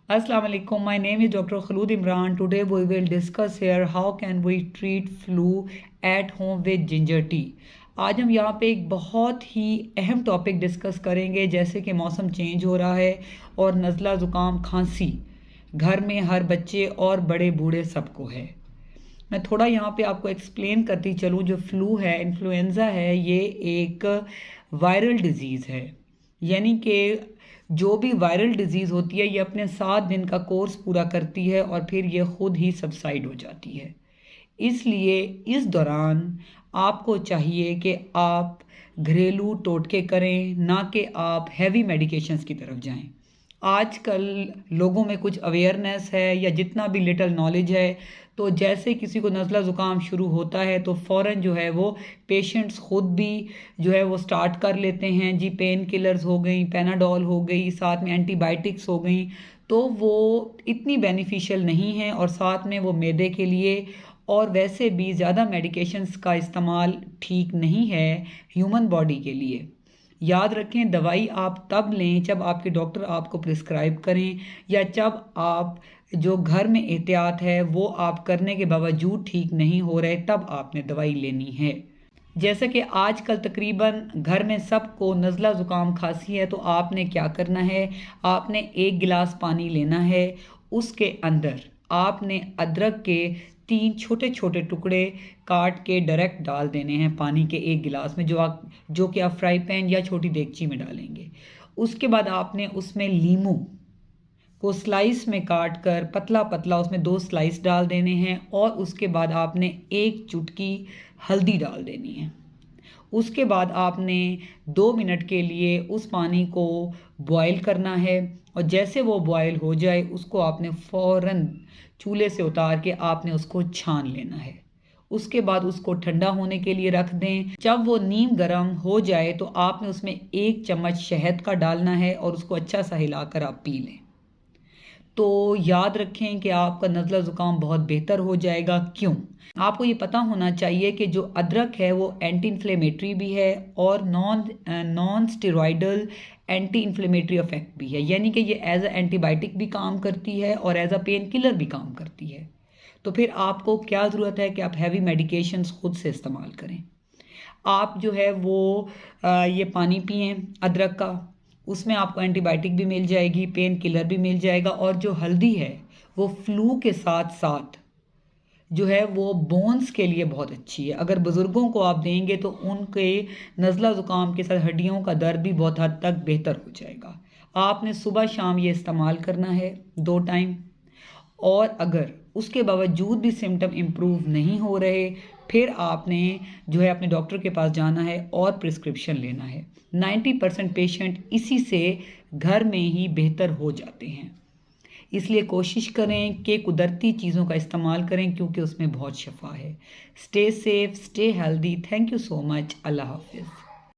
Assalamu alaikum. My name is Dr. Khalood Imran. Today we will discuss here how can we treat flu at home with ginger tea. आज हम यहाँ पे एक बहुत ही अहम topic discuss करेंगे, जैसे कि मौसम चेंज हो रहा है और नज़ला ज़ुकाम खांसी घर में हर बच्चे और बड़े बूढ़े सबको है। मैं थोड़ा यहाँ पे आपको एक्सप्लेन करती चलूँ। जो फ्लू है, इन्फ्लुएंज़ा है, ये एक वायरल डिज़ीज़ है। यानी कि जो भी वायरल डिज़ीज़ होती है ये अपने 7 दिन का कोर्स पूरा करती है और फिर ये ख़ुद ही सबसाइड हो जाती है। इसलिए इस दौरान आपको चाहिए कि आप घरेलू टोटके करें, ना कि आप हैवी मेडिकेशंस की तरफ जाएं। आजकल लोगों में कुछ अवेयरनेस है या जितना भी लिटिल नॉलेज है, तो जैसे किसी को नज़ला ज़ुकाम शुरू होता है तो फ़ौरन जो है वो पेशेंट्स ख़ुद भी जो है वो स्टार्ट कर लेते हैं जी। पेन किलर्स हो गई, पैनाडोल हो गई, साथ में एंटीबायोटिक्स हो गई, तो वो इतनी बेनिफिशियल नहीं है और साथ में वो मैदे के लिए और वैसे भी ज़्यादा मेडिकेशंस का इस्तेमाल ठीक नहीं है ह्यूमन बॉडी के लिए। याद रखें, दवाई आप तब लें जब आपके डॉक्टर आपको प्रिस्क्राइब करें या जब आप जो घर में एहतियात है वो आप करने के बावजूद ठीक नहीं हो रहे, तब आपने दवाई लेनी है। जैसे कि आजकल तकरीबन घर में सबको नज़ला ज़ुकाम खांसी है, तो आपने क्या करना है, आपने 1 गिलास पानी लेना है, उसके अंदर आपने अदरक के 3 छोटे छोटे टुकड़े काट के डायरेक्ट डाल देने हैं पानी के 1 गिलास में, जो कि आप फ्राई पैन या छोटी देगची में डालेंगे। उसके बाद आपने उसमें लीमू को स्लाइस में काट कर पतला पतला उसमें 2 स्लाइस डाल देने हैं और उसके बाद आपने 1 चुटकी हल्दी डाल देनी है। उसके बाद आपने 2 मिनट के लिए उस पानी को बॉयल करना है और जैसे वो बॉयल हो जाए उसको आपने फ़ौरन चूल्हे से उतार के आपने उसको छान लेना है। उसके बाद उसको ठंडा होने के लिए रख दें। जब वो नीम गर्म हो जाए तो आपने उसमें 1 चम्मच शहद का डालना है और उसको अच्छा सा हिलाकर आप पी लें। तो याद रखें कि आपका नज़ला ज़ुकाम बहुत बेहतर हो जाएगा। क्यों? आपको ये पता होना चाहिए कि जो अदरक है वो एंटी इन्फ्लेमेटरी भी है और non steroidal anti inflammatory effect भी है। यानी कि ये एज अ एंटीबायोटिक भी काम करती है और एज अ पेन किलर भी काम करती है। तो फिर आपको क्या ज़रूरत है कि आप हैवी मेडिकेशंस खुद से इस्तेमाल करें। आप जो है वो ये पानी पिएं अदरक का, उसमें आपको एंटीबायोटिक भी मिल जाएगी, पेन किलर भी मिल जाएगा। और जो हल्दी है वो फ्लू के साथ साथ जो है वो बोन्स के लिए बहुत अच्छी है। अगर बुज़ुर्गों को आप देंगे तो उनके नज़ला ज़ुकाम के साथ हड्डियों का दर्द भी बहुत हद तक बेहतर हो जाएगा। आपने सुबह शाम ये इस्तेमाल करना है 2 टाइम। और अगर उसके बावजूद भी सिम्टम इम्प्रूव नहीं हो रहे, फिर आपने जो है अपने डॉक्टर के पास जाना है और प्रिस्क्रिप्शन लेना है। 90% पेशेंट इसी से घर में ही बेहतर हो जाते हैं। इसलिए कोशिश करें कि कुदरती चीज़ों का इस्तेमाल करें क्योंकि उसमें बहुत शफा है। Stay safe, stay healthy. Thank you so much. अल्लाह हाफिज़।